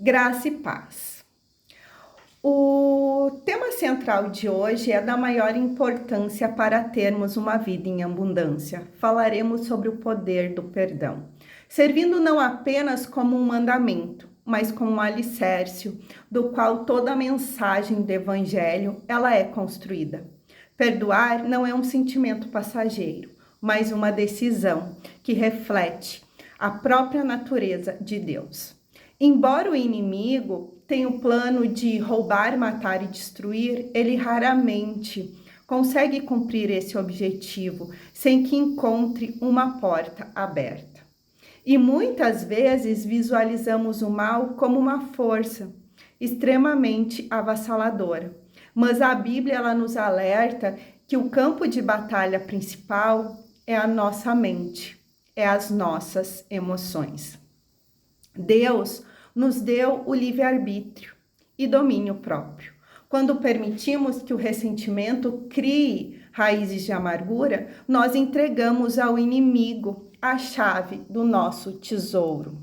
Graça e paz. O tema central de hoje é da maior importância para termos uma vida em abundância. Falaremos sobre o poder do perdão, servindo não apenas como um mandamento, mas como um alicerce do qual toda a mensagem do evangelho ela é construída. Perdoar não é um sentimento passageiro, mas uma decisão que reflete a própria natureza de Deus. Embora o inimigo tenha o plano de roubar, matar e destruir, ele raramente consegue cumprir esse objetivo sem que encontre uma porta aberta. E muitas vezes visualizamos o mal como uma força extremamente avassaladora. Mas a Bíblia ela nos alerta que o campo de batalha principal é a nossa mente, é as nossas emoções. Deus nos deu o livre-arbítrio e domínio próprio. Quando permitimos que o ressentimento crie raízes de amargura, nós entregamos ao inimigo a chave do nosso tesouro,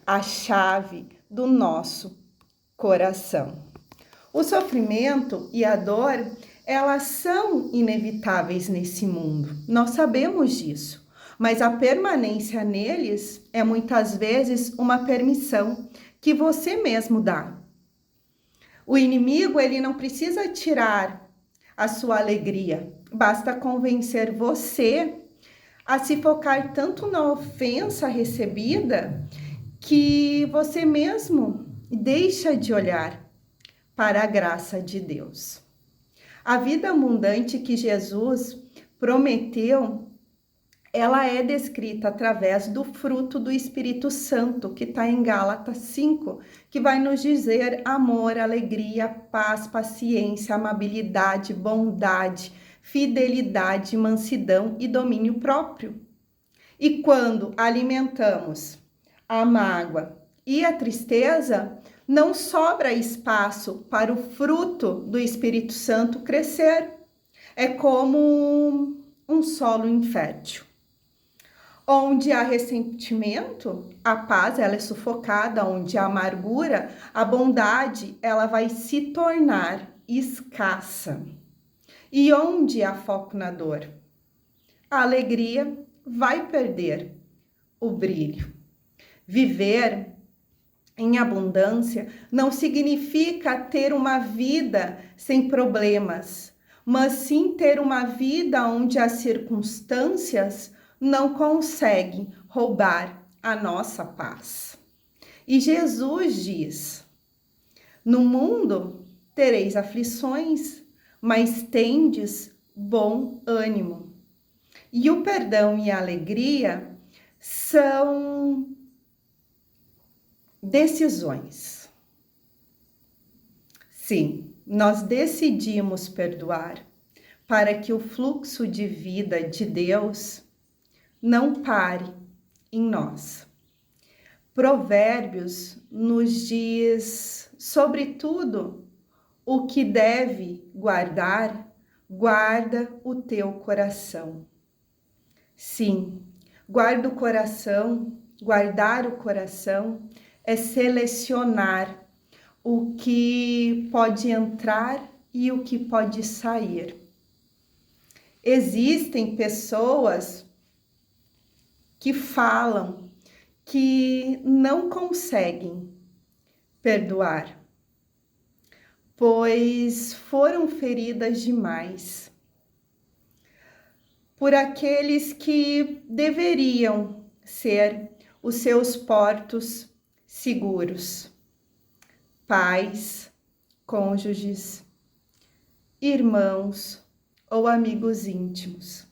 a chave do nosso coração. O sofrimento e a dor, elas são inevitáveis nesse mundo. Nós sabemos disso. Mas a permanência neles é muitas vezes uma permissão que você mesmo dá. O inimigo, ele não precisa tirar a sua alegria, basta convencer você a se focar tanto na ofensa recebida que você mesmo deixa de olhar para a graça de Deus. A vida abundante que Jesus prometeu, ela é descrita através do fruto do Espírito Santo, que está em Gálatas 5, que vai nos dizer amor, alegria, paz, paciência, amabilidade, bondade, fidelidade, mansidão e domínio próprio. E quando alimentamos a mágoa e a tristeza, não sobra espaço para o fruto do Espírito Santo crescer. É como um solo infértil. Onde há ressentimento, a paz ela é sufocada, onde há amargura, a bondade ela vai se tornar escassa. E onde há foco na dor, a alegria vai perder o brilho. Viver em abundância não significa ter uma vida sem problemas, mas sim ter uma vida onde as circunstâncias não conseguem roubar a nossa paz. E Jesus diz: no mundo tereis aflições, mas tendes bom ânimo. E o perdão e a alegria são decisões. Sim, nós decidimos perdoar para que o fluxo de vida de Deus não pare em nós. Provérbios nos diz, sobretudo, o que deve guardar, guarda o teu coração. Sim, guarda o coração, guardar o coração é selecionar o que pode entrar e o que pode sair. Existem pessoas que falam que não conseguem perdoar, pois foram feridas demais por aqueles que deveriam ser os seus portos seguros, pais, cônjuges, irmãos ou amigos íntimos.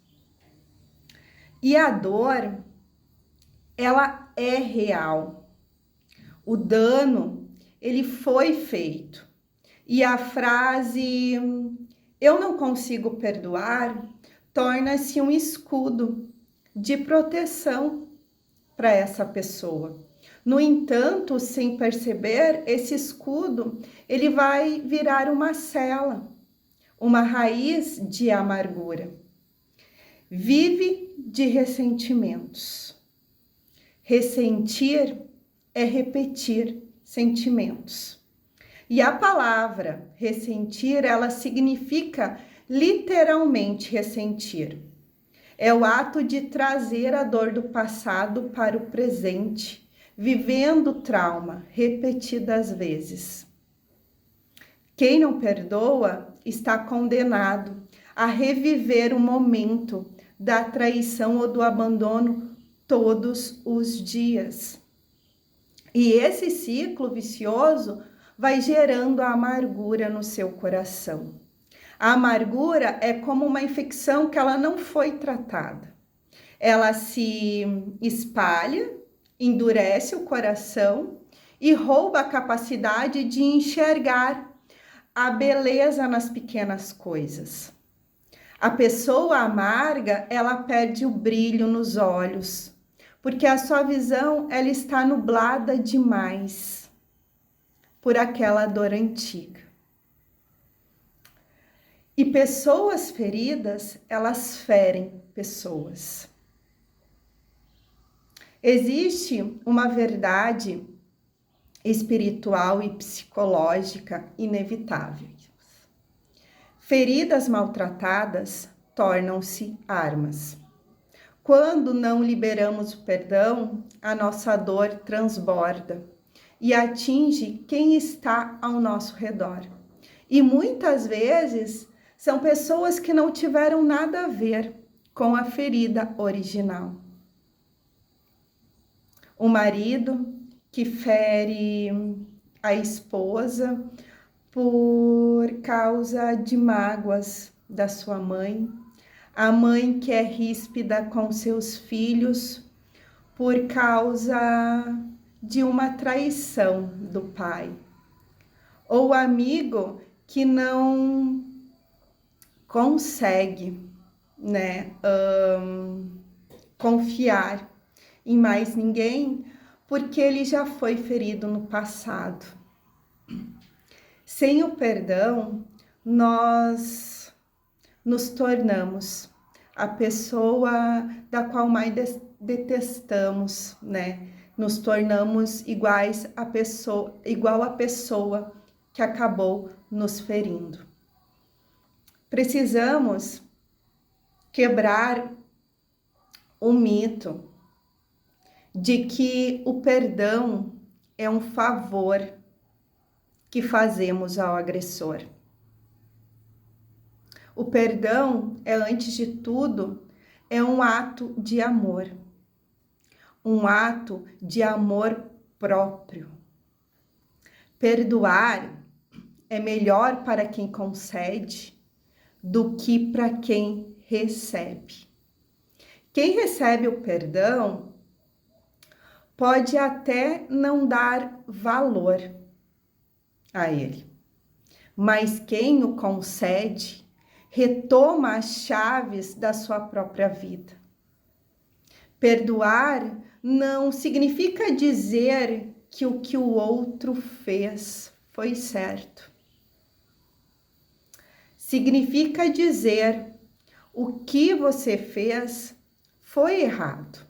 E a dor, ela é real. O dano, ele foi feito. E a frase "eu não consigo perdoar" torna-se um escudo de proteção para essa pessoa. No entanto, sem perceber, esse escudo, ele vai virar uma cela, uma raiz de amargura. Vive de ressentimentos. Ressentir é repetir sentimentos. E a palavra ressentir, ela significa literalmente ressentir. É o ato de trazer a dor do passado para o presente, vivendo o trauma repetidas vezes. Quem não perdoa está condenado a reviver o momento da traição ou do abandono todos os dias. E esse ciclo vicioso vai gerando a amargura no seu coração. A amargura é como uma infecção que ela não foi tratada. Ela se espalha, endurece o coração e rouba a capacidade de enxergar a beleza nas pequenas coisas. A pessoa amarga, ela perde o brilho nos olhos, porque a sua visão ela está nublada demais por aquela dor antiga. E pessoas feridas, elas ferem pessoas. Existe uma verdade espiritual e psicológica inevitável. Feridas maltratadas tornam-se armas. Quando não liberamos o perdão, a nossa dor transborda e atinge quem está ao nosso redor. E muitas vezes são pessoas que não tiveram nada a ver com a ferida original. O marido que fere a esposa por causa de mágoas da sua mãe, a mãe que é ríspida com seus filhos por causa de uma traição do pai, ou o amigo que não consegue, confiar em mais ninguém porque ele já foi ferido no passado. Sem o perdão, nós nos tornamos a pessoa da qual mais detestamos, Nos tornamos igual a pessoa que acabou nos ferindo. Precisamos quebrar o mito de que o perdão é um favor que fazemos ao agressor. O perdão antes de tudo, é um ato de amor. Um ato de amor próprio. Perdoar é melhor para quem concede do que para quem recebe. Quem recebe o perdão pode até não dar valor a ele, mas quem o concede retoma as chaves da sua própria vida. Perdoar não significa dizer que o que o outro fez foi certo. Significa dizer o que você fez foi errado,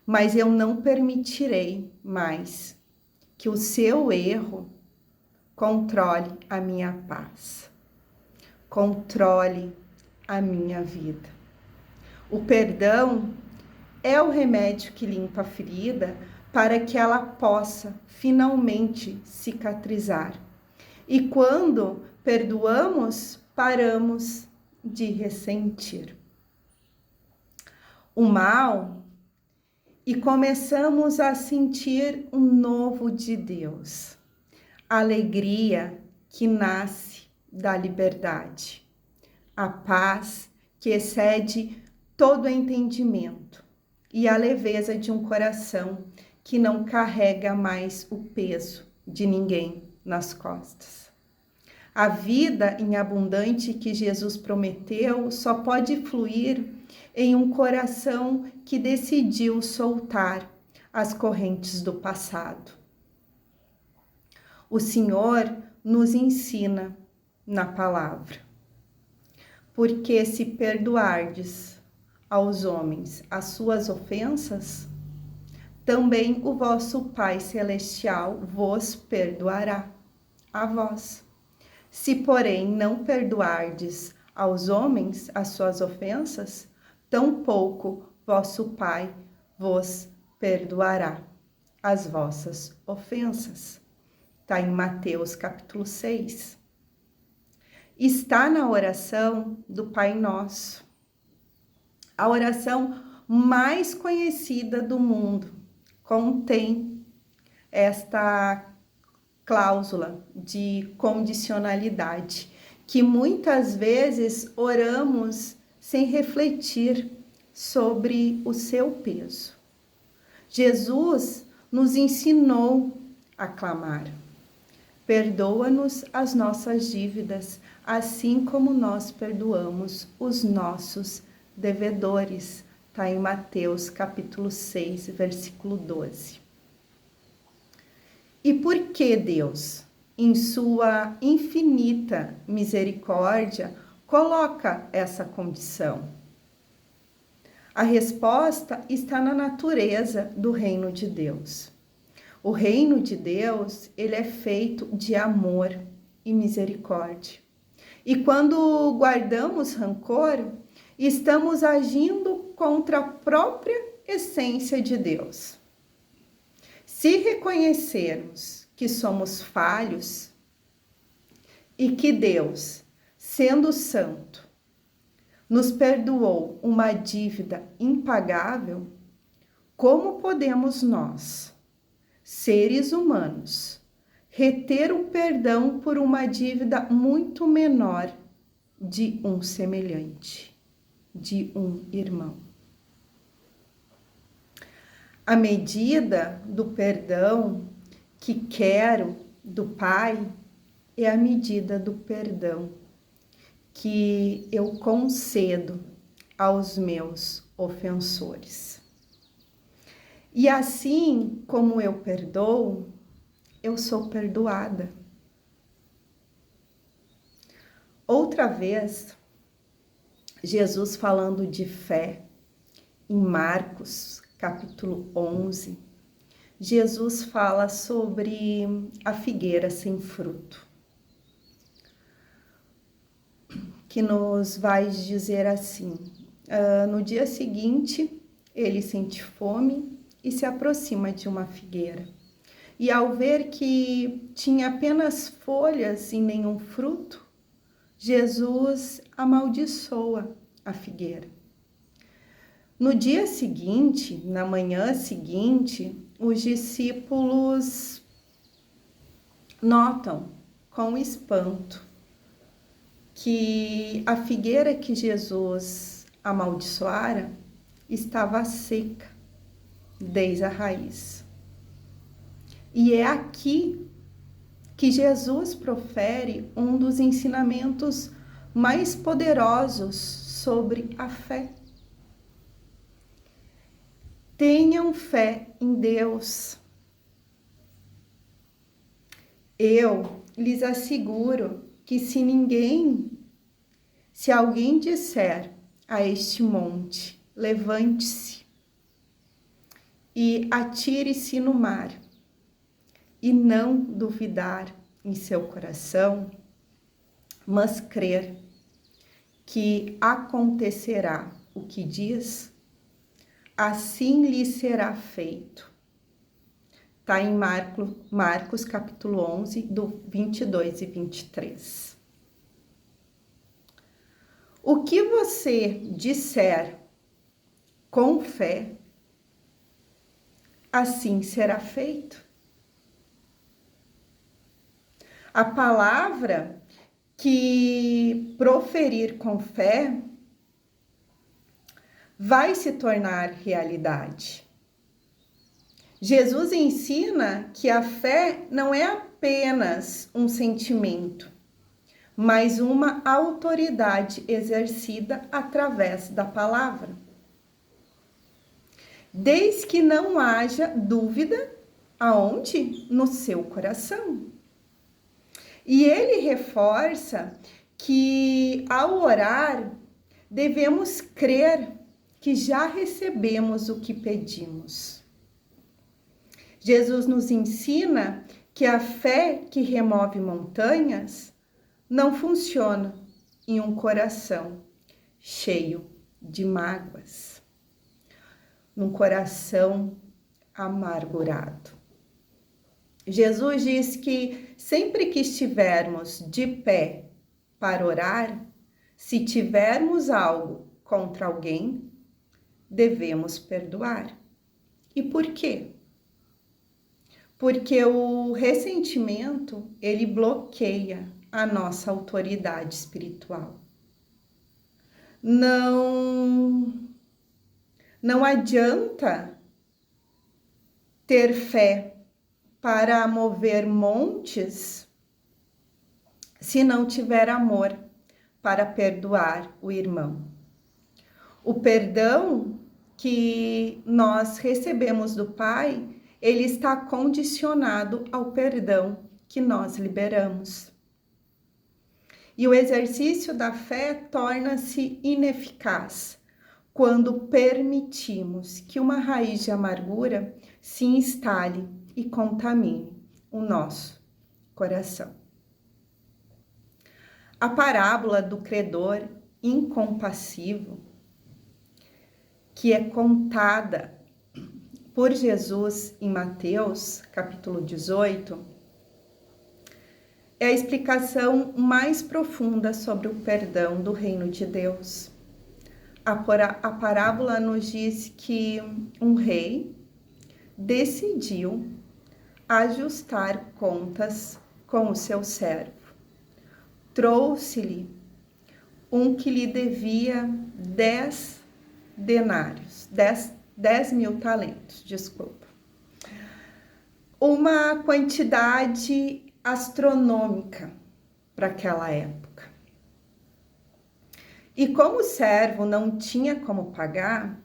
mas eu não permitirei mais que o seu erro controle a minha paz, controle a minha vida. O perdão é o remédio que limpa a ferida para que ela possa finalmente cicatrizar. E quando perdoamos, paramos de ressentir o mal e começamos a sentir um novo de Deus. Alegria que nasce da liberdade. A paz que excede todo entendimento. E a leveza de um coração que não carrega mais o peso de ninguém nas costas. A vida em abundante que Jesus prometeu só pode fluir em um coração que decidiu soltar as correntes do passado. O Senhor nos ensina na palavra, porque se perdoardes aos homens as suas ofensas, também o vosso Pai Celestial vos perdoará a vós. Se, porém, não perdoardes aos homens as suas ofensas, tampouco vosso Pai vos perdoará as vossas ofensas. Está em Mateus capítulo 6. Está na oração do Pai Nosso, a oração mais conhecida do mundo, contém esta cláusula de condicionalidade, que muitas vezes oramos sem refletir sobre o seu peso. Jesus nos ensinou a clamar: perdoa-nos as nossas dívidas, assim como nós perdoamos os nossos devedores. Está em Mateus capítulo 6, versículo 12. E por que Deus, em sua infinita misericórdia, coloca essa condição? A resposta está na natureza do reino de Deus. O reino de Deus, ele é feito de amor e misericórdia. E quando guardamos rancor, estamos agindo contra a própria essência de Deus. Se reconhecermos que somos falhos e que Deus, sendo santo, nos perdoou uma dívida impagável, como podemos nós, seres humanos, reter o perdão por uma dívida muito menor de um semelhante, de um irmão? A medida do perdão que quero do Pai é a medida do perdão que eu concedo aos meus ofensores. E assim como eu perdoo, eu sou perdoada. Outra vez, Jesus falando de fé, em Marcos, capítulo 11, Jesus fala sobre a figueira sem fruto, que nos vai dizer assim: no dia seguinte, ele sente fome e se aproxima de uma figueira. E ao ver que tinha apenas folhas e nenhum fruto, Jesus amaldiçoa a figueira. No dia seguinte, na manhã seguinte, os discípulos notam com espanto que a figueira que Jesus amaldiçoara estava seca desde a raiz. E é aqui que Jesus profere um dos ensinamentos mais poderosos sobre a fé. Tenham fé em Deus. Eu lhes asseguro que se alguém disser a este monte, levante-se e atire-se no mar, e não duvidar em seu coração, mas crer que acontecerá o que diz, assim lhe será feito. Está em Marcos capítulo 11, do 22 e 23. O que você disser com fé, assim será feito. A palavra que proferir com fé vai se tornar realidade. Jesus ensina que a fé não é apenas um sentimento, mas uma autoridade exercida através da palavra. Desde que não haja dúvida, aonde? No seu coração. E ele reforça que ao orar, devemos crer que já recebemos o que pedimos. Jesus nos ensina que a fé que remove montanhas não funciona em um coração cheio de mágoas, num coração amargurado. Jesus diz que sempre que estivermos de pé para orar, se tivermos algo contra alguém, devemos perdoar. E por quê? Porque o ressentimento, ele bloqueia a nossa autoridade espiritual. Não adianta ter fé para mover montes se não tiver amor para perdoar o irmão. O perdão que nós recebemos do Pai, ele está condicionado ao perdão que nós liberamos. E o exercício da fé torna-se ineficaz quando permitimos que uma raiz de amargura se instale e contamine o nosso coração. A parábola do credor incompassivo, que é contada por Jesus em Mateus, capítulo 18, é a explicação mais profunda sobre o perdão do reino de Deus. A parábola nos diz que um rei decidiu ajustar contas com o seu servo. Trouxe-lhe um que lhe devia 10 denários, 10 mil talentos, desculpa. Uma quantidade astronômica para aquela época. E como o servo não tinha como pagar,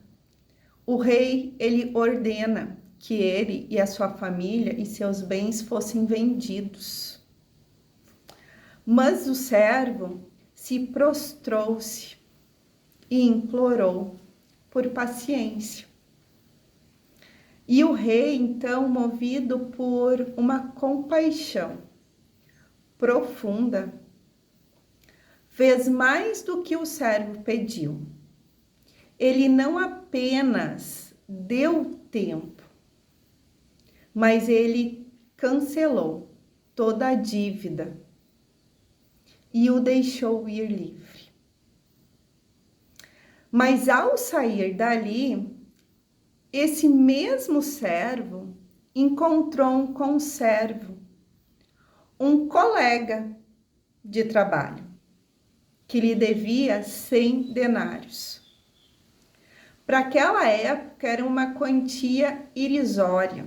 o rei, ele ordena que ele e a sua família e seus bens fossem vendidos. Mas o servo se prostrou-se e implorou por paciência. E o rei, então, movido por uma compaixão profunda, fez mais do que o servo pediu. Ele não apenas deu tempo, mas ele cancelou toda a dívida e o deixou ir livre. Mas ao sair dali, esse mesmo servo encontrou um conservo, um colega de trabalho, que lhe devia 100 denários. Para aquela época era uma quantia irrisória.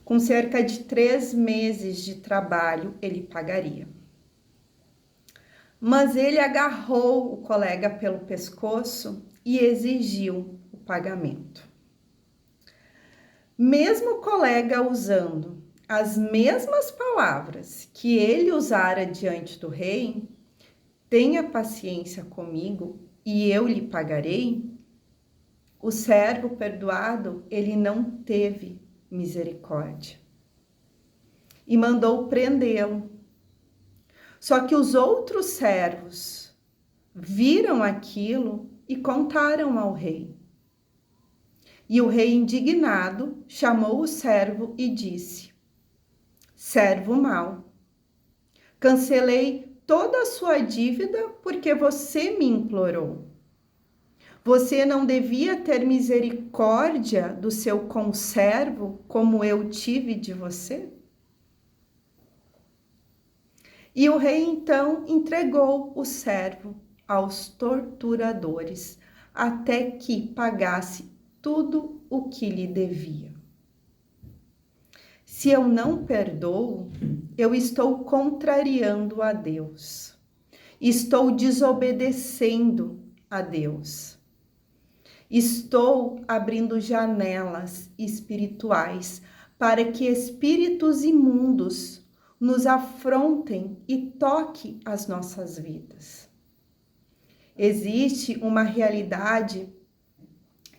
Com cerca de 3 meses de trabalho ele pagaria. Mas ele agarrou o colega pelo pescoço e exigiu o pagamento. Mesmo o colega usando as mesmas palavras que ele usara diante do rei, tenha paciência comigo e eu lhe pagarei, o servo perdoado, ele não teve misericórdia e mandou prendê-lo. Só que os outros servos viram aquilo e contaram ao rei. E o rei, indignado, chamou o servo e disse: servo mau, cancelei toda a sua dívida porque você me implorou. Você não devia ter misericórdia do seu conservo como eu tive de você? E o rei então entregou o servo aos torturadores até que pagasse tudo o que lhe devia. Se eu não perdoo, eu estou contrariando a Deus. Estou desobedecendo a Deus. Estou abrindo janelas espirituais para que espíritos imundos nos afrontem e toquem as nossas vidas. Existe uma realidade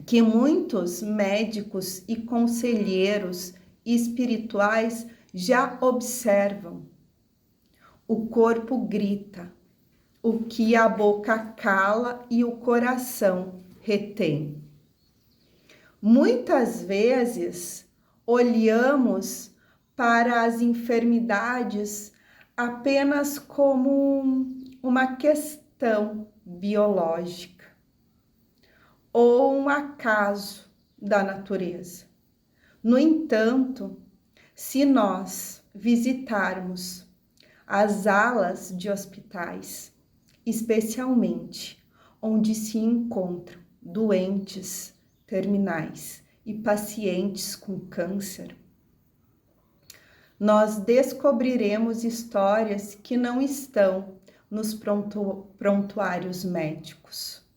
que muitos médicos e conselheiros espirituais já observam. O corpo grita, o que a boca cala e o coração retém. Muitas vezes olhamos para as enfermidades apenas como uma questão biológica ou um acaso da natureza. No entanto, se nós visitarmos as alas de hospitais, especialmente onde se encontram doentes terminais e pacientes com câncer, nós descobriremos histórias que não estão nos prontuários médicos.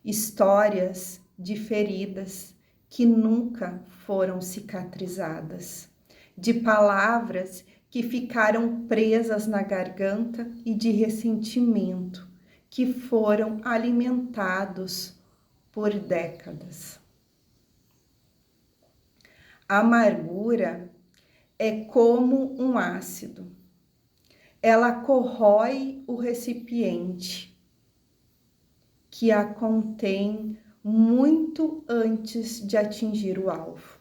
Histórias de feridas que nunca foram cicatrizadas, de palavras que ficaram presas na garganta e de ressentimento que foram alimentados por décadas. A amargura é como um ácido. Ela corrói o recipiente, que a contém muito antes de atingir o alvo.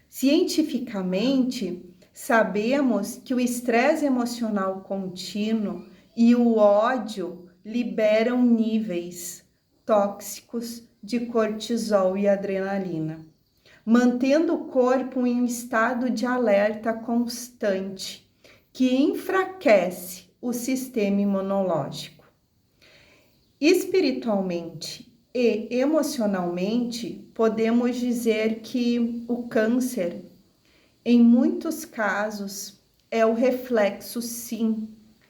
Cientificamente, sabemos que o estresse emocional contínuo e o ódio liberam níveis tóxicos de cortisol e adrenalina, mantendo o corpo em um estado de alerta constante, que enfraquece o sistema imunológico. Espiritualmente e emocionalmente, podemos dizer que o câncer, em muitos casos, é o reflexo, sim,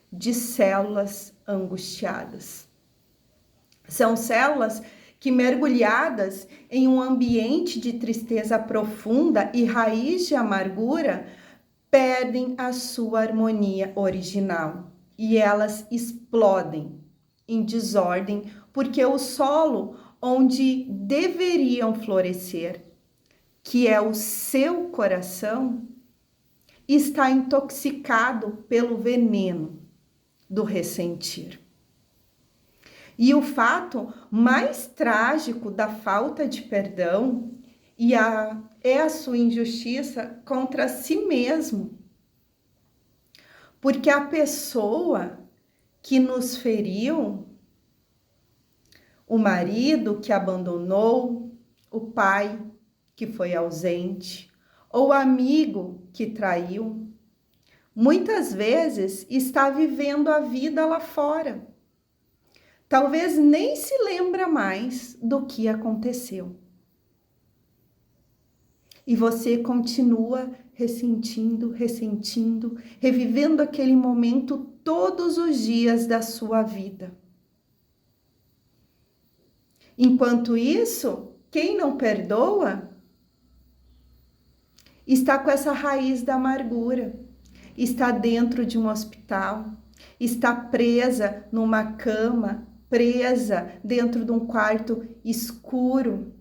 de células angustiadas. São células que, mergulhadas em um ambiente de tristeza profunda e raiz de amargura, perdem a sua harmonia original e elas explodem em desordem, porque o solo onde deveriam florescer, que é o seu coração, está intoxicado pelo veneno do ressentir. E o fato mais trágico da falta de perdão é a sua injustiça contra si mesmo. Porque a pessoa que nos feriu, o marido que abandonou, o pai que foi ausente, ou o amigo que traiu, muitas vezes está vivendo a vida lá fora. Talvez nem se lembra mais do que aconteceu. E você continua ressentindo, revivendo aquele momento todos os dias da sua vida. Enquanto isso, quem não perdoa está com essa raiz da amargura, está dentro de um hospital, está presa numa cama, presa dentro de um quarto escuro,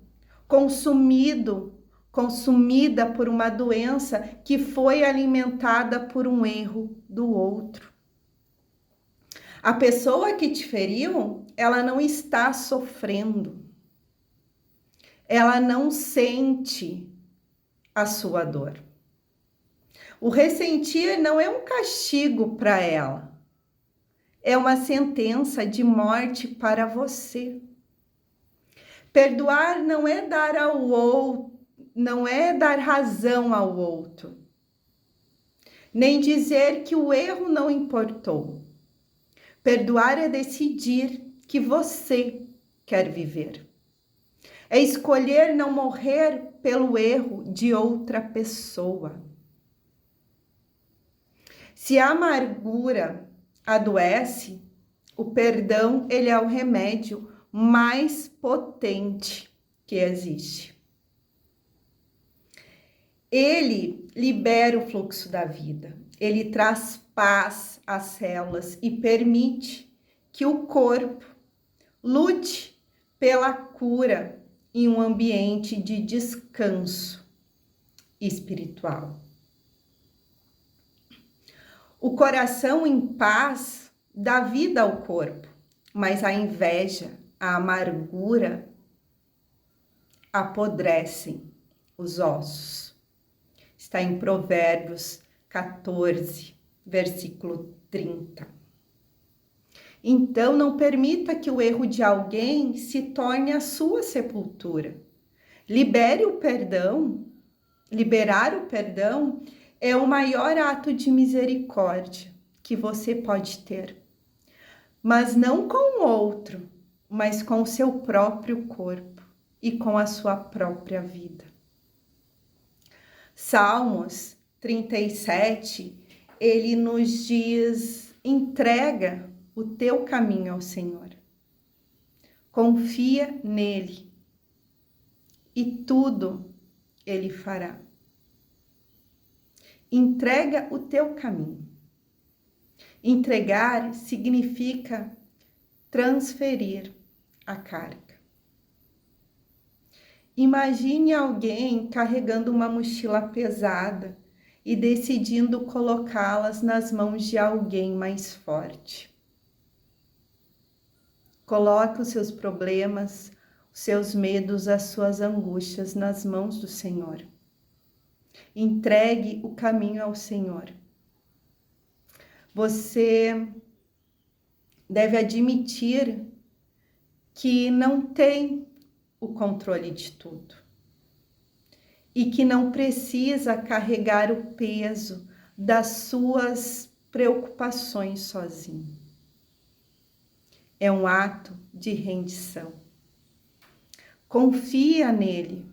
consumida por uma doença que foi alimentada por um erro do outro. A pessoa que te feriu, ela não está sofrendo. Ela não sente a sua dor. O ressentir não é um castigo para ela. É uma sentença de morte para você. Perdoar não é dar ao outro, não é dar razão ao outro, nem dizer que o erro não importou. Perdoar é decidir que você quer viver. É escolher não morrer pelo erro de outra pessoa. Se a amargura adoece, o perdão, ele é o remédio mais potente que existe. Ele libera o fluxo da vida, ele traz paz às células e permite que o corpo lute pela cura em um ambiente de descanso espiritual. O coração em paz dá vida ao corpo, mas a inveja, a amargura apodrecem os ossos. Está em Provérbios 14, versículo 30. Então, não permita que o erro de alguém se torne a sua sepultura. Liberar o perdão é o maior ato de misericórdia que você pode ter. Mas não com o outro, mas com o seu próprio corpo e com a sua própria vida. Salmos 37, ele nos diz: entrega o teu caminho ao Senhor. Confia nele e tudo ele fará. Entrega o teu caminho. Entregar significa transferir a carga. Imagine alguém carregando uma mochila pesada e decidindo colocá-las nas mãos de alguém mais forte. Coloque os seus problemas, os seus medos, as suas angústias nas mãos do Senhor. Entregue o caminho ao Senhor. Você deve admitir que não tem o controle de tudo e que não precisa carregar o peso das suas preocupações sozinho. É um ato de rendição. Confia nele.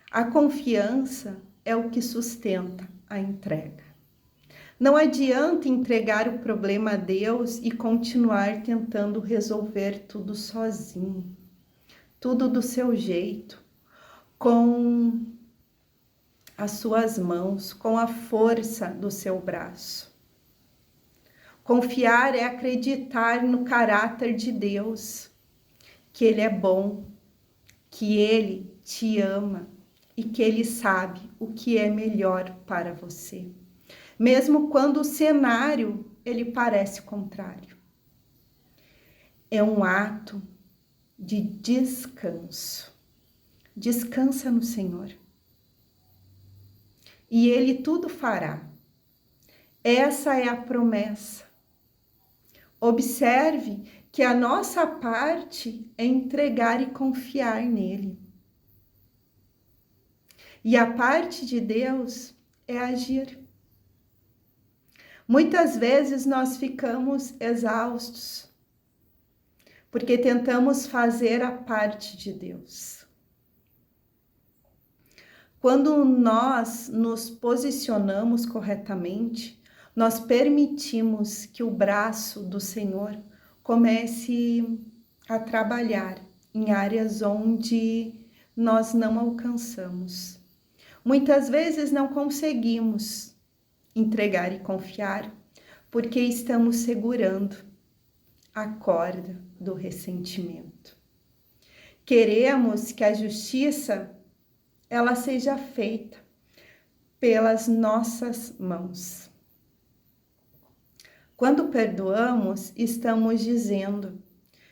A confiança é o que sustenta a entrega. Não adianta entregar o problema a Deus e continuar tentando resolver tudo sozinho, tudo do seu jeito, com as suas mãos, com a força do seu braço. Confiar é acreditar no caráter de Deus, que Ele é bom, que Ele te ama e que Ele sabe o que é melhor para você. Mesmo quando o cenário ele parece contrário. É um ato de descanso. Descansa no Senhor. E Ele tudo fará. Essa é a promessa. Observe que a nossa parte é entregar e confiar nele. E a parte de Deus é agir. Muitas vezes nós ficamos exaustos, porque tentamos fazer a parte de Deus. Quando nós nos posicionamos corretamente, nós permitimos que o braço do Senhor comece a trabalhar em áreas onde nós não alcançamos. Muitas vezes não conseguimos entregar e confiar, porque estamos segurando a corda do ressentimento. Queremos que a justiça ela seja feita pelas nossas mãos. Quando perdoamos, estamos dizendo: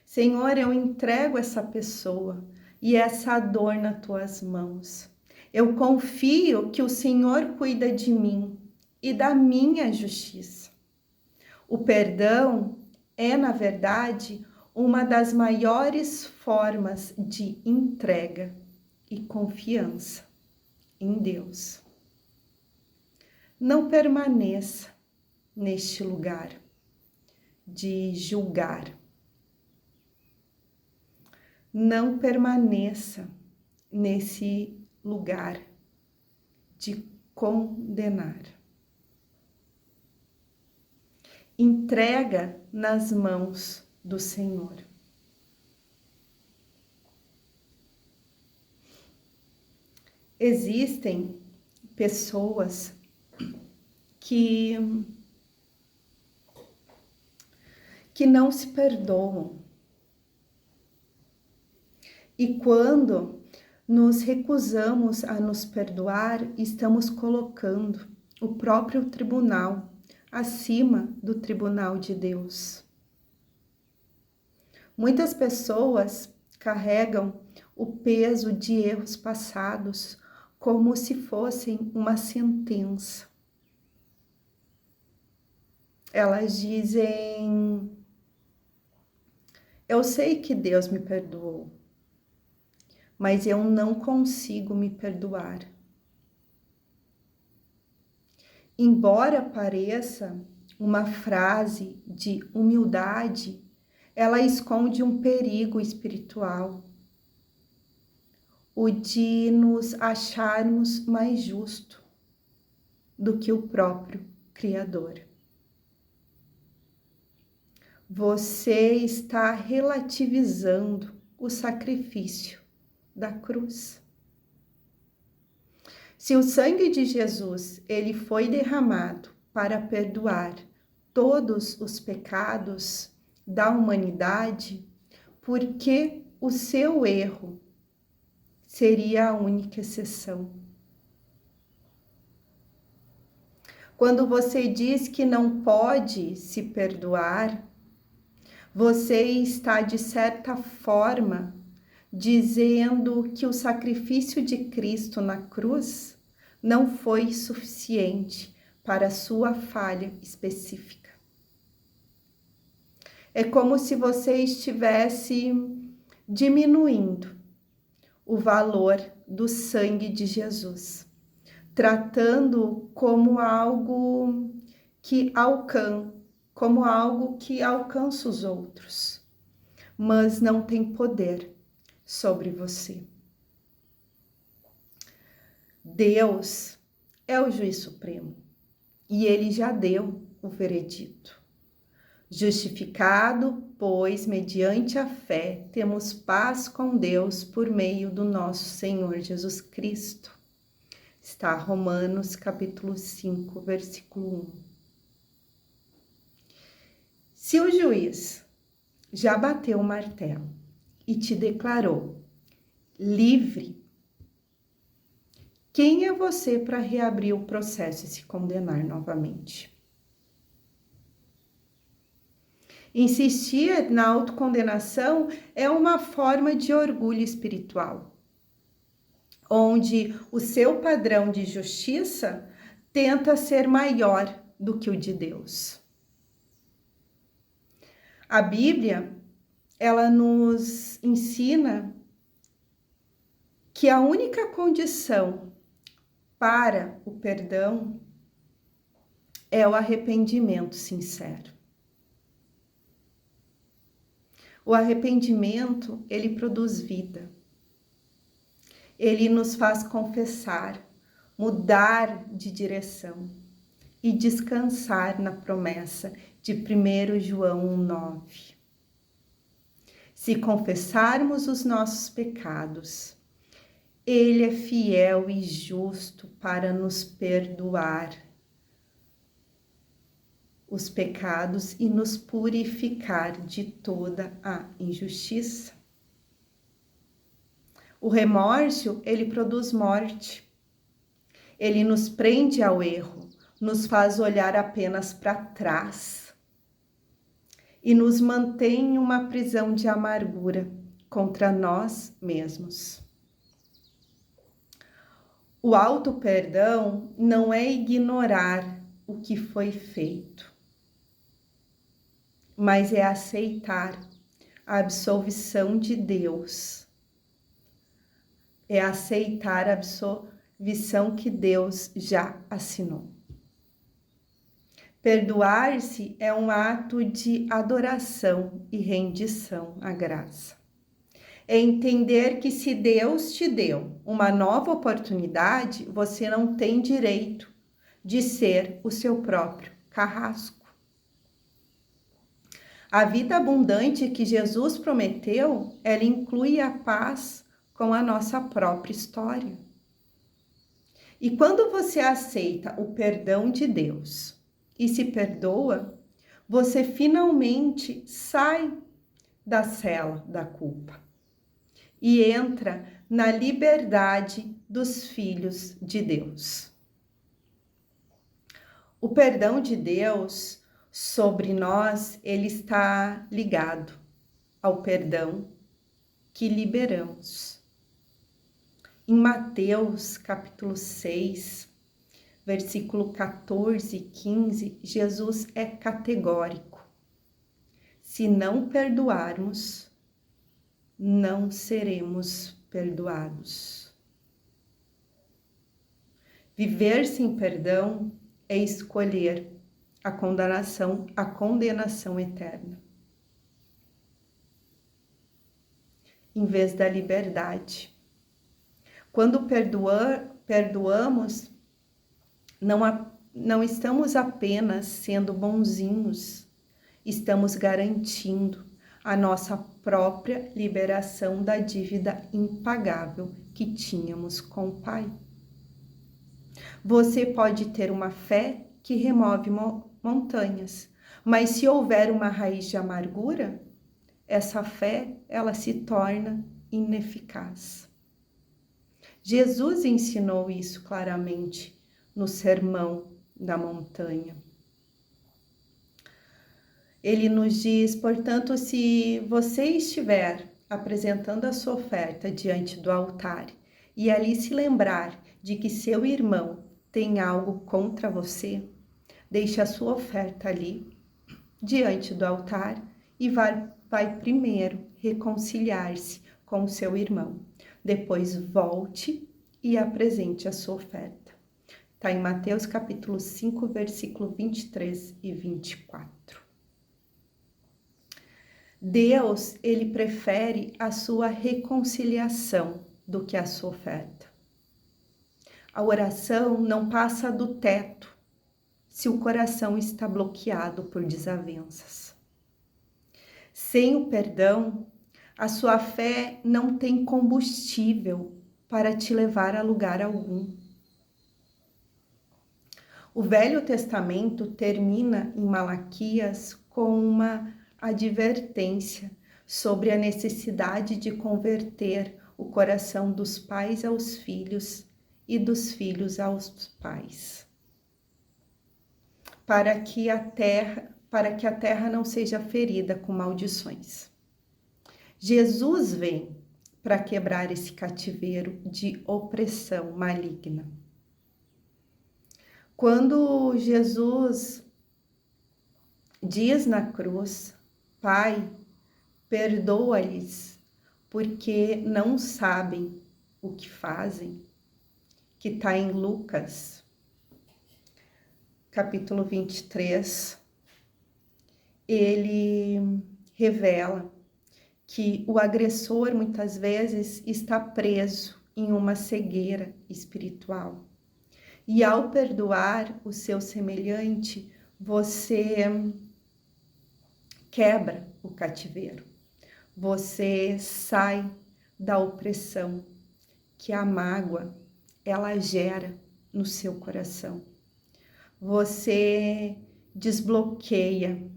Senhor, eu entrego essa pessoa e essa dor nas tuas mãos. Eu confio que o Senhor cuida de mim e da minha justiça. O perdão é, na verdade, uma das maiores formas de entrega e confiança em Deus. Não permaneça neste lugar de julgar. Não permaneça nesse lugar de condenar. Entrega nas mãos do Senhor. Existem pessoas que não se perdoam E quando nos recusamos a nos perdoar, estamos colocando o próprio tribunal acima do tribunal de Deus. Muitas pessoas carregam o peso de erros passados como se fossem uma sentença. Elas dizem: eu sei que Deus me perdoou, mas eu não consigo me perdoar. Embora pareça uma frase de humildade, ela esconde um perigo espiritual, o de nos acharmos mais justos do que o próprio Criador. Você está relativizando o sacrifício da cruz. Se o sangue de Jesus, ele foi derramado para perdoar todos os pecados da humanidade, por que o seu erro seria a única exceção? Quando você diz que não pode se perdoar, você está, de certa forma, dizendo que o sacrifício de Cristo na cruz não foi suficiente para a sua falha específica. É como se você estivesse diminuindo o valor do sangue de Jesus, tratando como algo que alcança os outros, mas não tem poder sobre você. Deus é o juiz supremo e ele já deu o veredito. Justificado, pois, mediante a fé, temos paz com Deus por meio do nosso Senhor Jesus Cristo. Está Romanos capítulo 5, versículo 1. Se o juiz já bateu o martelo e te declarou livre, quem é você para reabrir o processo e se condenar novamente? Insistir na autocondenação é uma forma de orgulho espiritual, onde o seu padrão de justiça tenta ser maior do que o de Deus. A Bíblia, ela nos ensina que a única condição para o perdão é o arrependimento sincero. O arrependimento, ele produz vida. Ele nos faz confessar, mudar de direção e descansar na promessa de 1 João 1,9. Se confessarmos os nossos pecados, Ele é fiel e justo para nos perdoar os pecados e nos purificar de toda a injustiça. O remorso, ele produz morte. Ele nos prende ao erro, nos faz olhar apenas para trás e nos mantém em uma prisão de amargura contra nós mesmos. O auto-perdão não é ignorar o que foi feito, mas é aceitar a absolvição de Deus. É aceitar a absolvição que Deus já assinou. Perdoar-se é um ato de adoração e rendição à graça. É entender que se Deus te deu uma nova oportunidade, você não tem direito de ser o seu próprio carrasco. A vida abundante que Jesus prometeu, ela inclui a paz com a nossa própria história. E quando você aceita o perdão de Deus e se perdoa, você finalmente sai da cela da culpa e entra na liberdade dos filhos de Deus. O perdão de Deus sobre nós, ele está ligado ao perdão que liberamos. Em Mateus, capítulo 6, versículo 14 e 15, Jesus é categórico. Se não perdoarmos, não seremos perdoados. Viver sem perdão é escolher a condenação eterna, em vez da liberdade. Quando perdoamos, não estamos apenas sendo bonzinhos, estamos garantindo a nossa própria liberação da dívida impagável que tínhamos com o Pai. Você pode ter uma fé que remove montanhas, mas se houver uma raiz de amargura, essa fé, ela se torna ineficaz. Jesus ensinou isso claramente no Sermão da Montanha. Ele nos diz, portanto, se você estiver apresentando a sua oferta diante do altar e ali se lembrar de que seu irmão tem algo contra você, deixe a sua oferta ali diante do altar e vai primeiro reconciliar-se com o seu irmão. Depois volte e apresente a sua oferta. Está em Mateus capítulo 5, versículo 23 e 24. Deus, ele prefere a sua reconciliação do que a sua oferta. A oração não passa do teto se o coração está bloqueado por desavenças. Sem o perdão, a sua fé não tem combustível para te levar a lugar algum. O Velho Testamento termina em Malaquias com uma advertência sobre a necessidade de converter o coração dos pais aos filhos e dos filhos aos pais, para que a terra não seja ferida com maldições. Jesus vem para quebrar esse cativeiro de opressão maligna. Quando Jesus diz na cruz, Pai, perdoa-lhes, porque não sabem o que fazem, que está em Lucas, capítulo 23, ele revela que o agressor muitas vezes está preso em uma cegueira espiritual. E ao perdoar o seu semelhante, você quebra o cativeiro. Você sai da opressão que a mágoa ela gera no seu coração. Você desbloqueia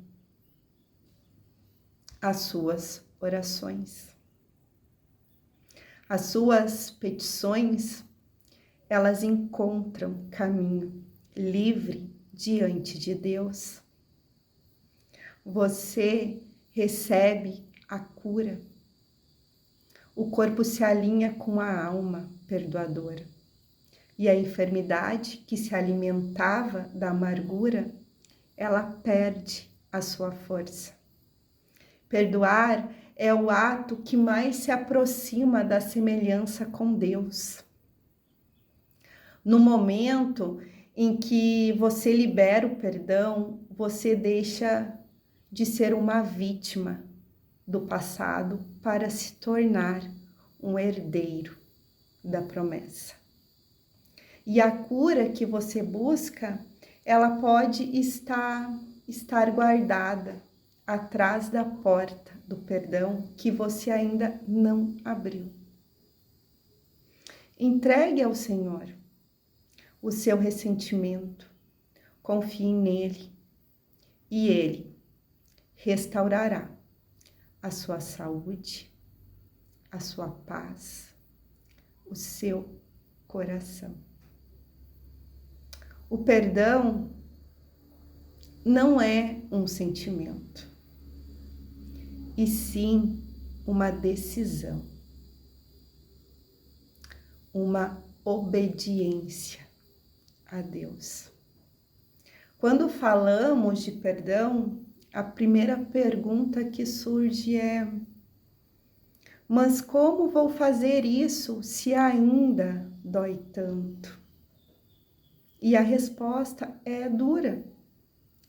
as suas orações. As suas petições, elas encontram caminho livre diante de Deus. Você recebe a cura. O corpo se alinha com a alma perdoadora. E a enfermidade que se alimentava da amargura, ela perde a sua força. Perdoar é o ato que mais se aproxima da semelhança com Deus. No momento em que você libera o perdão, você deixa de ser uma vítima do passado para se tornar um herdeiro da promessa. E a cura que você busca, ela pode estar guardada atrás da porta do perdão que você ainda não abriu. Entregue ao Senhor o seu ressentimento, confie nele e ele restaurará a sua saúde, a sua paz, o seu coração. O perdão não é um sentimento, e sim uma decisão, uma obediência a Deus. Quando falamos de perdão, a primeira pergunta que surge é: mas como vou fazer isso se ainda dói tanto? E a resposta é dura,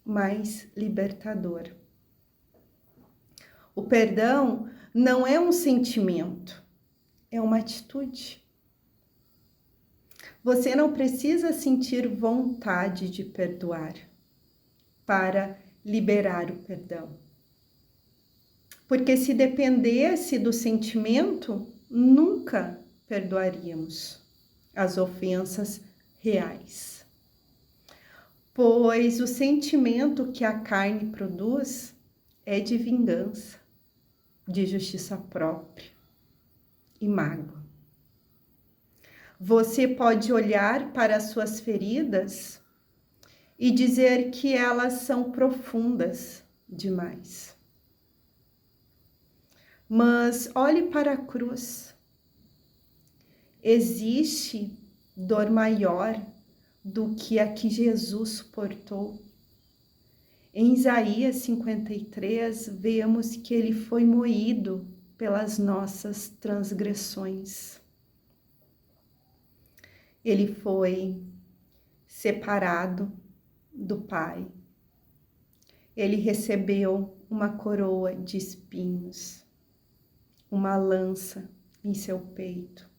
mas libertadora. O perdão não é um sentimento, é uma atitude. Você não precisa sentir vontade de perdoar para liberar o perdão. Porque se dependesse do sentimento, nunca perdoaríamos as ofensas reais. Pois o sentimento que a carne produz é de vingança, de justiça própria e mágoa. Você pode olhar para as suas feridas e dizer que elas são profundas demais. Mas olhe para a cruz. Existe dor maior do que a que Jesus suportou. Em Isaías 53, vemos que ele foi moído pelas nossas transgressões. Ele foi separado do Pai. Ele recebeu uma coroa de espinhos, uma lança em seu peito.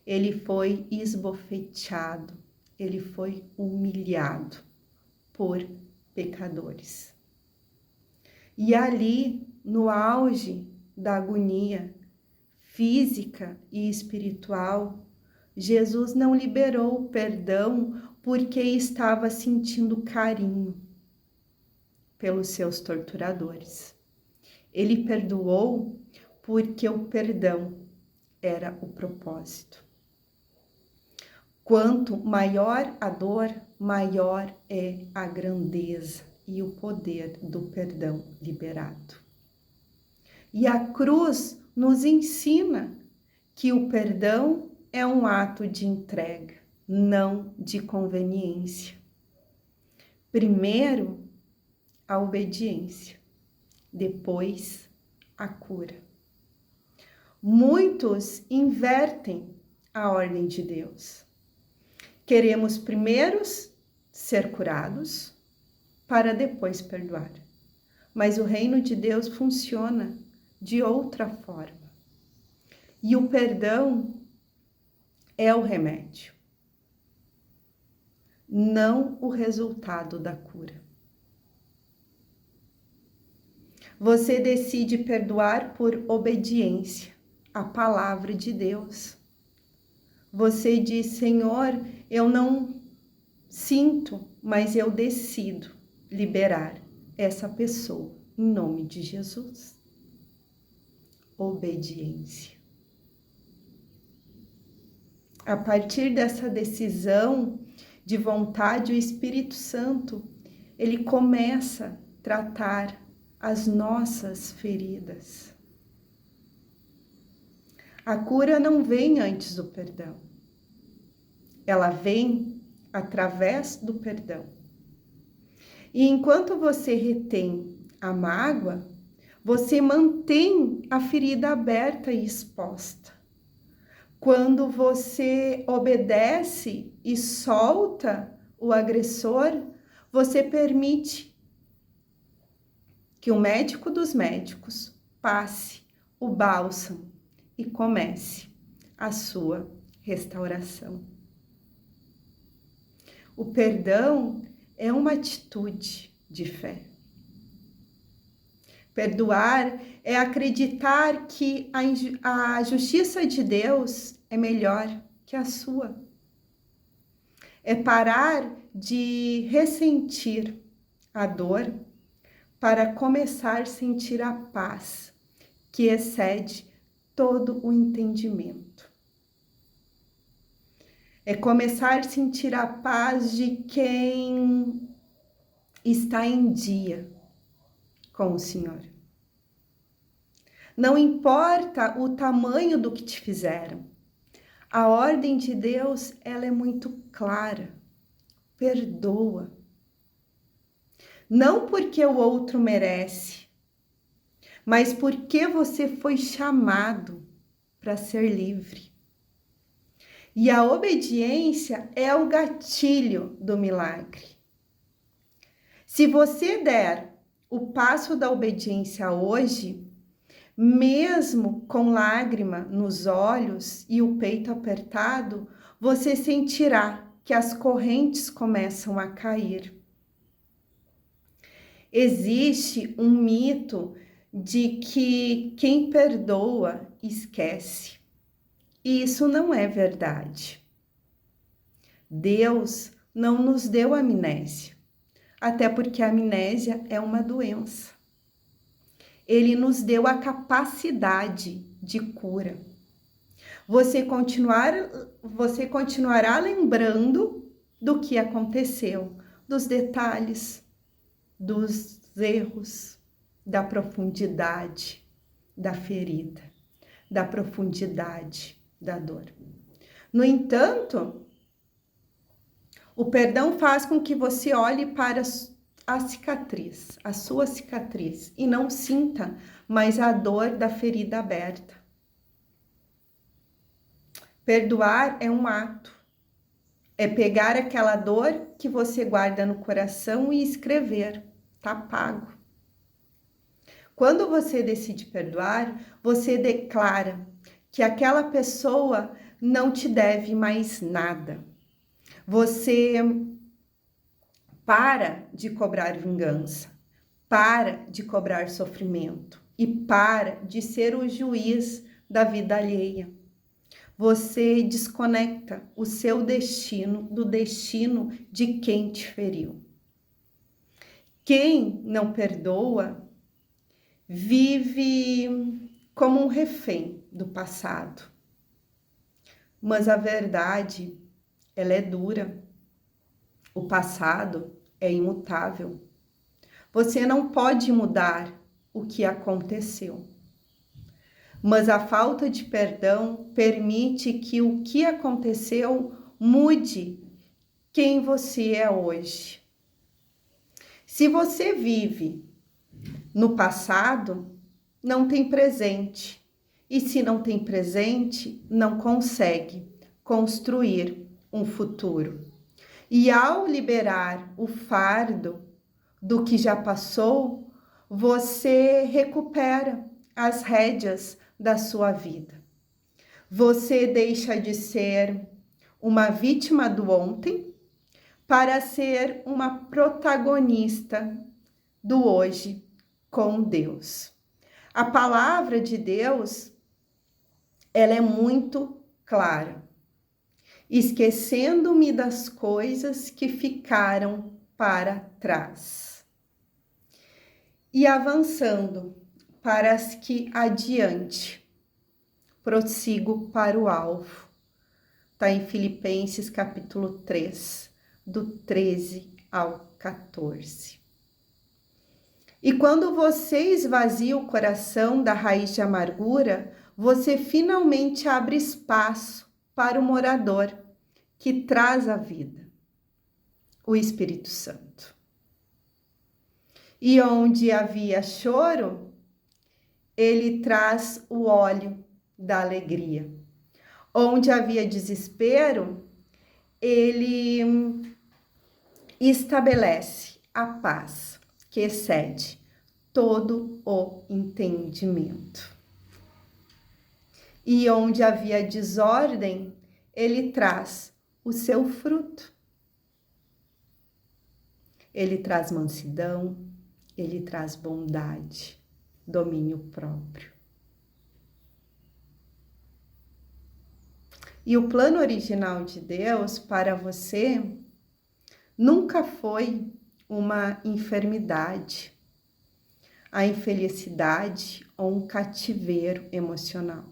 Ele foi esbofeteado, ele foi humilhado por pecadores. E ali, no auge da agonia física e espiritual, Jesus não liberou o perdão porque estava sentindo carinho pelos seus torturadores. Ele perdoou porque o perdão era o propósito. Quanto maior a dor, maior é a grandeza e o poder do perdão liberado. E a cruz nos ensina que o perdão é um ato de entrega, não de conveniência. Primeiro, a obediência, depois, a cura. Muitos invertem a ordem de Deus. Queremos primeiro ser curados para depois perdoar. Mas o reino de Deus funciona de outra forma. E o perdão é o remédio, não o resultado da cura. Você decide perdoar por obediência à palavra de Deus. Você diz: Senhor, eu não sinto, mas eu decido liberar essa pessoa em nome de Jesus. Obediência. A partir dessa decisão de vontade, o Espírito Santo, ele começa a tratar as nossas feridas. A cura não vem antes do perdão. Ela vem através do perdão. E enquanto você retém a mágoa, você mantém a ferida aberta e exposta. Quando você obedece e solta o agressor, você permite que o médico dos médicos passe o bálsamo e comece a sua restauração. O perdão é uma atitude de fé. Perdoar é acreditar que a justiça de Deus é melhor que a sua. É parar de ressentir a dor para começar a sentir a paz que excede todo o entendimento. É começar a sentir a paz de quem está em dia com o Senhor. Não importa o tamanho do que te fizeram. A ordem de Deus, ela é muito clara. Perdoa. Não porque o outro merece, mas porque você foi chamado para ser livre. E a obediência é o gatilho do milagre. Se você der o passo da obediência hoje, mesmo com lágrima nos olhos e o peito apertado, você sentirá que as correntes começam a cair. Existe um mito de que quem perdoa esquece. E isso não é verdade. Deus não nos deu amnésia, até porque a amnésia é uma doença. Ele nos deu a capacidade de cura. Você continuará lembrando do que aconteceu, dos detalhes, dos erros, da profundidade da ferida, da profundidade da dor. No entanto, o perdão faz com que você olhe para a cicatriz, a sua cicatriz, e não sinta mais a dor da ferida aberta. Perdoar é um ato, é pegar aquela dor que você guarda no coração e escrever, tá pago. Quando você decide perdoar, você declara que aquela pessoa não te deve mais nada. Você para de cobrar vingança, para de cobrar sofrimento e para de ser o juiz da vida alheia. Você desconecta o seu destino do destino de quem te feriu. Quem não perdoa vive como um refém do passado. Mas a verdade, ela é dura. O passado é imutável. Você não pode mudar o que aconteceu. Mas a falta de perdão permite que o que aconteceu mude quem você é hoje. Se você vive no passado, não tem presente. E se não tem presente, não consegue construir um futuro. E ao liberar o fardo do que já passou, você recupera as rédeas da sua vida. Você deixa de ser uma vítima do ontem para ser uma protagonista do hoje com Deus. A palavra de Deus, ela é muito clara. Esquecendo-me das coisas que ficaram para trás e avançando para as que adiante, prossigo para o alvo. Está em Filipenses capítulo 3, do 13 ao 14. E quando você esvazia o coração da raiz de amargura, você finalmente abre espaço para o morador que traz a vida, o Espírito Santo. E onde havia choro, ele traz o óleo da alegria. Onde havia desespero, ele estabelece a paz que excede todo o entendimento. E onde havia desordem, ele traz o seu fruto. Ele traz mansidão, ele traz bondade, domínio próprio. E o plano original de Deus para você nunca foi uma enfermidade, a infelicidade ou um cativeiro emocional.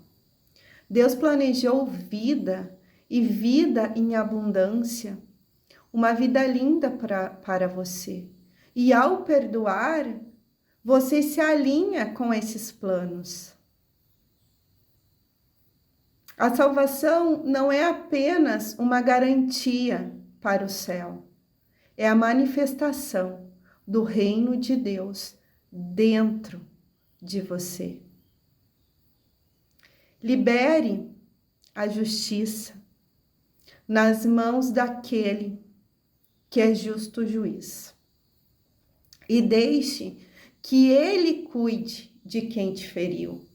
Deus planejou vida e vida em abundância, uma vida linda para você. E ao perdoar, você se alinha com esses planos. A salvação não é apenas uma garantia para o céu, é a manifestação do reino de Deus dentro de você. Libere a justiça nas mãos daquele que é justo juiz. E deixe que ele cuide de quem te feriu,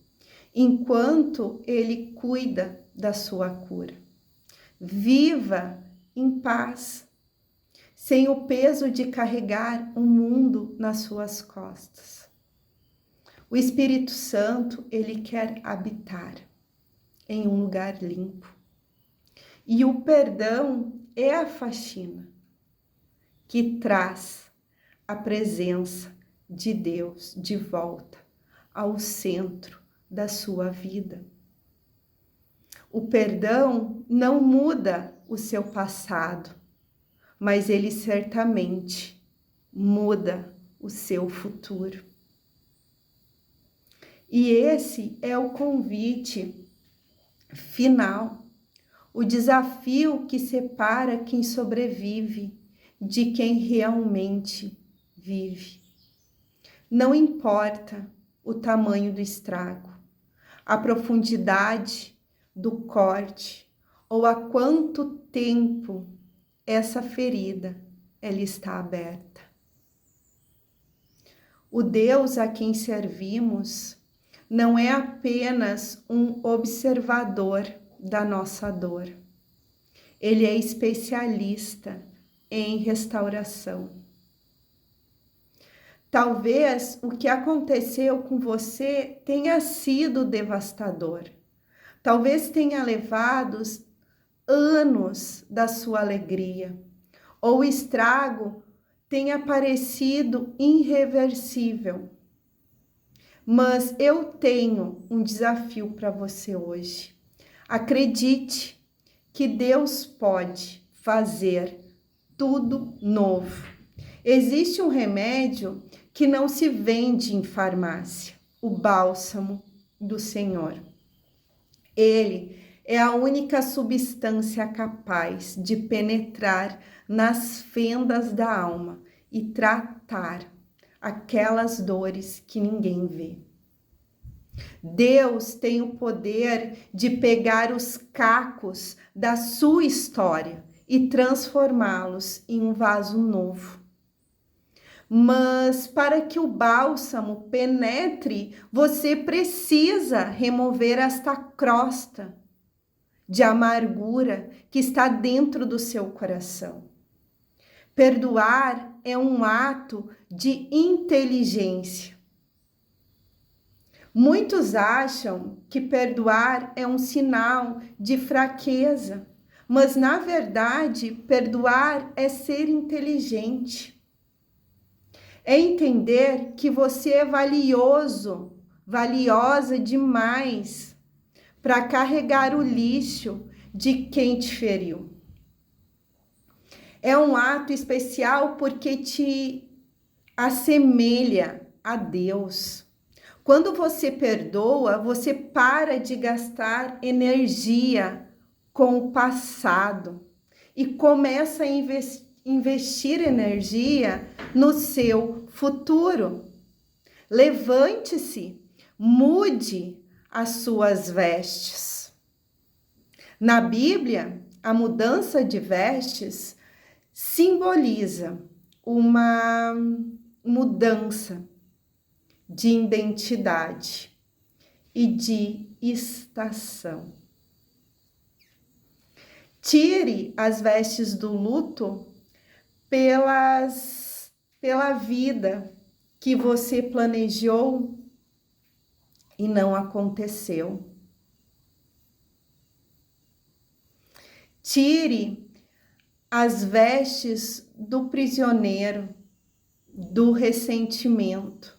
enquanto ele cuida da sua cura. Viva em paz, sem o peso de carregar o mundo nas suas costas. O Espírito Santo, ele quer habitar em um lugar limpo. E o perdão é a faxina que traz a presença de Deus de volta ao centro da sua vida. O perdão não muda o seu passado, mas ele certamente muda o seu futuro. E esse é o convite final, o desafio que separa quem sobrevive de quem realmente vive. Não importa o tamanho do estrago, a profundidade do corte ou há quanto tempo essa ferida ela está aberta. O Deus a quem servimos não é apenas um observador da nossa dor. Ele é especialista em restauração. Talvez o que aconteceu com você tenha sido devastador. Talvez tenha levado anos da sua alegria, ou o estrago tenha parecido irreversível. Mas eu tenho um desafio para você hoje. Acredite que Deus pode fazer tudo novo. Existe um remédio que não se vende em farmácia, o bálsamo do Senhor. Ele é a única substância capaz de penetrar nas fendas da alma e tratar aquelas dores que ninguém vê. Deus tem o poder de pegar os cacos da sua história e transformá-los em um vaso novo. Mas para que o bálsamo penetre, você precisa remover esta crosta de amargura que está dentro do seu coração. Perdoar é um ato de inteligência. Muitos acham que perdoar é um sinal de fraqueza, mas na verdade, perdoar é ser inteligente. É entender que você é valioso, valiosa demais para carregar o lixo de quem te feriu. É um ato especial porque te assemelha a Deus. Quando você perdoa, você para de gastar energia com o passado e começa a investir energia no seu futuro. Levante-se, mude as suas vestes. Na Bíblia, a mudança de vestes simboliza uma mudança de identidade e de estação. Tire as vestes do luto pela vida que você planejou e não aconteceu. Tire as vestes do prisioneiro, do ressentimento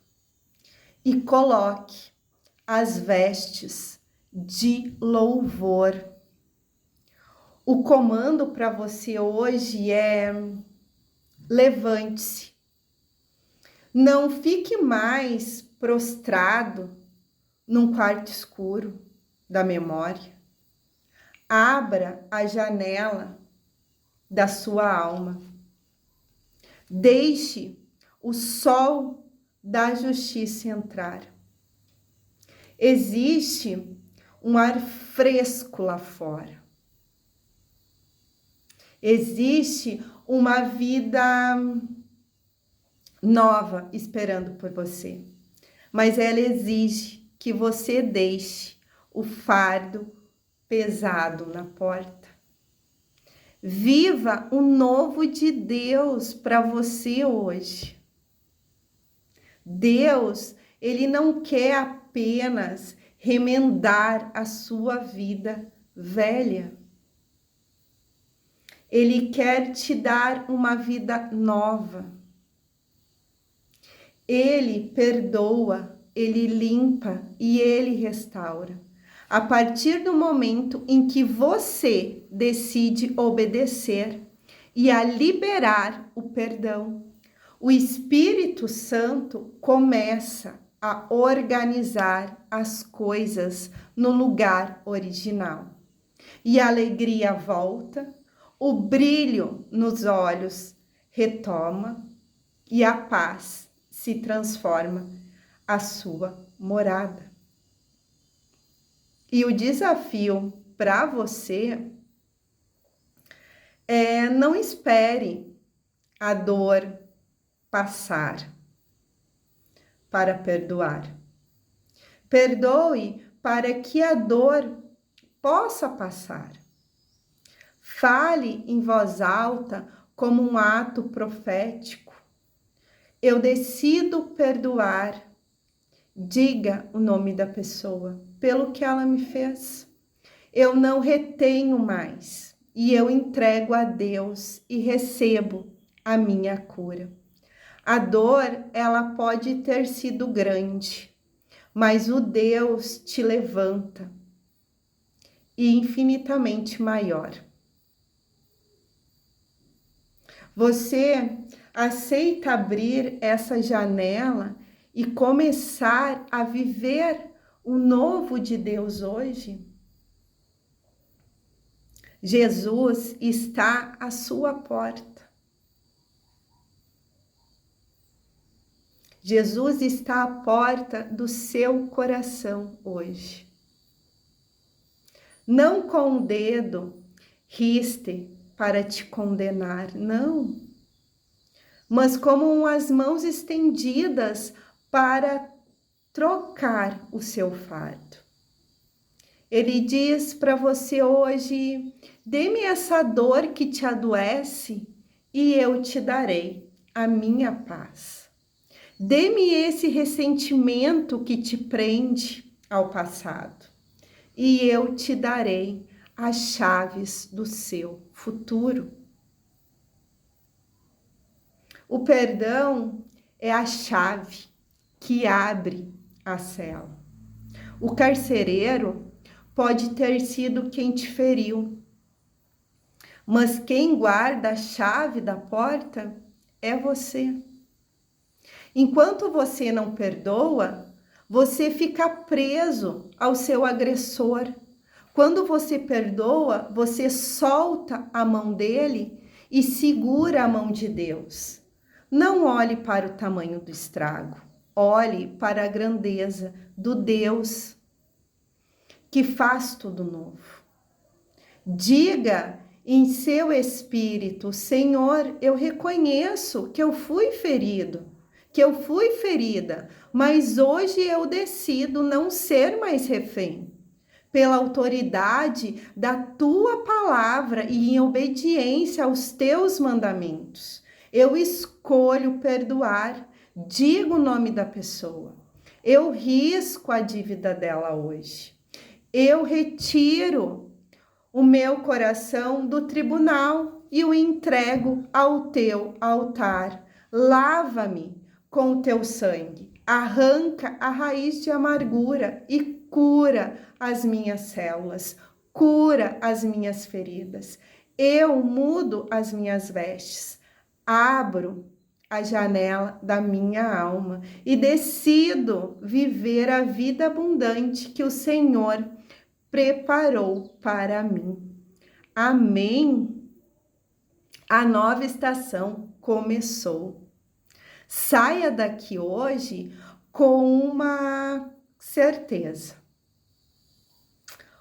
e coloque as vestes de louvor. O comando para você hoje é: levante-se. Não fique mais prostrado num quarto escuro da memória. Abra a janela da sua alma. Deixe o sol da justiça entrar. Existe um ar fresco lá fora. Existe uma vida nova esperando por você. Mas ela exige que você deixe o fardo pesado na porta. Viva o novo de Deus para você hoje. Deus, ele não quer apenas remendar a sua vida velha. Ele quer te dar uma vida nova. Ele perdoa, ele limpa e ele restaura. A partir do momento em que você decide obedecer e a liberar o perdão, o Espírito Santo começa a organizar as coisas no lugar original. E a alegria volta, o brilho nos olhos retoma e a paz se transforma a sua morada. E o desafio para você é: não espere a dor passar para perdoar. Perdoe para que a dor possa passar. Fale em voz alta como um ato profético. Eu decido perdoar. Diga o nome da pessoa pelo que ela me fez. Eu não retenho mais e eu entrego a Deus e recebo a minha cura. A dor, ela pode ter sido grande, mas o Deus te levanta e infinitamente maior. Você aceita abrir essa janela e começar a viver o novo de Deus hoje? Jesus está à sua porta. Jesus está à porta do seu coração hoje. Não com o dedo riste para te condenar, não. Mas como as mãos estendidas para trocar o seu fardo. Ele diz para você hoje: dê-me essa dor que te adoece e eu te darei a minha paz. Dê-me esse ressentimento que te prende ao passado e eu te darei as chaves do seu futuro. O perdão é a chave que abre a cela. O carcereiro pode ter sido quem te feriu, mas quem guarda a chave da porta é você. Enquanto você não perdoa, você fica preso ao seu agressor. Quando você perdoa, você solta a mão dele e segura a mão de Deus. Não olhe para o tamanho do estrago, olhe para a grandeza do Deus que faz tudo novo. Diga em seu espírito: Senhor, eu reconheço que eu fui ferido, que eu fui ferida, mas hoje eu decido não ser mais refém. Pela autoridade da tua palavra e em obediência aos teus mandamentos, eu escolho perdoar. Digo o nome da pessoa. Eu risco a dívida dela hoje. Eu retiro o meu coração do tribunal e o entrego ao teu altar. Lava-me com o teu sangue, arranca a raiz de amargura e cura as minhas células, cura as minhas feridas. Eu mudo as minhas vestes, abro a janela da minha alma e decido viver a vida abundante que o Senhor preparou para mim. Amém? A nova estação começou. Saia daqui hoje com uma certeza.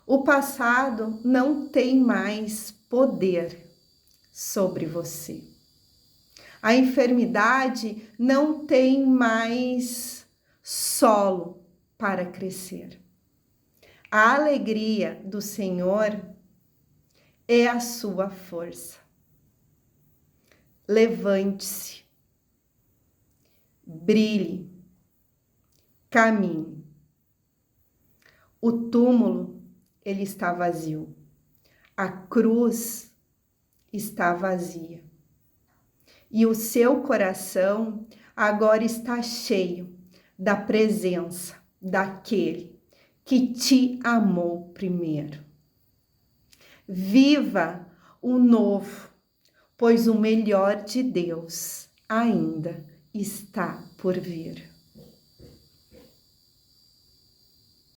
O passado não tem mais poder sobre você. A enfermidade não tem mais solo para crescer. A alegria do Senhor é a sua força. Levante-se, brilhe, caminhe. O túmulo, ele está vazio. A cruz está vazia. E o seu coração agora está cheio da presença daquele que te amou primeiro. Viva o novo, pois o melhor de Deus ainda está por vir.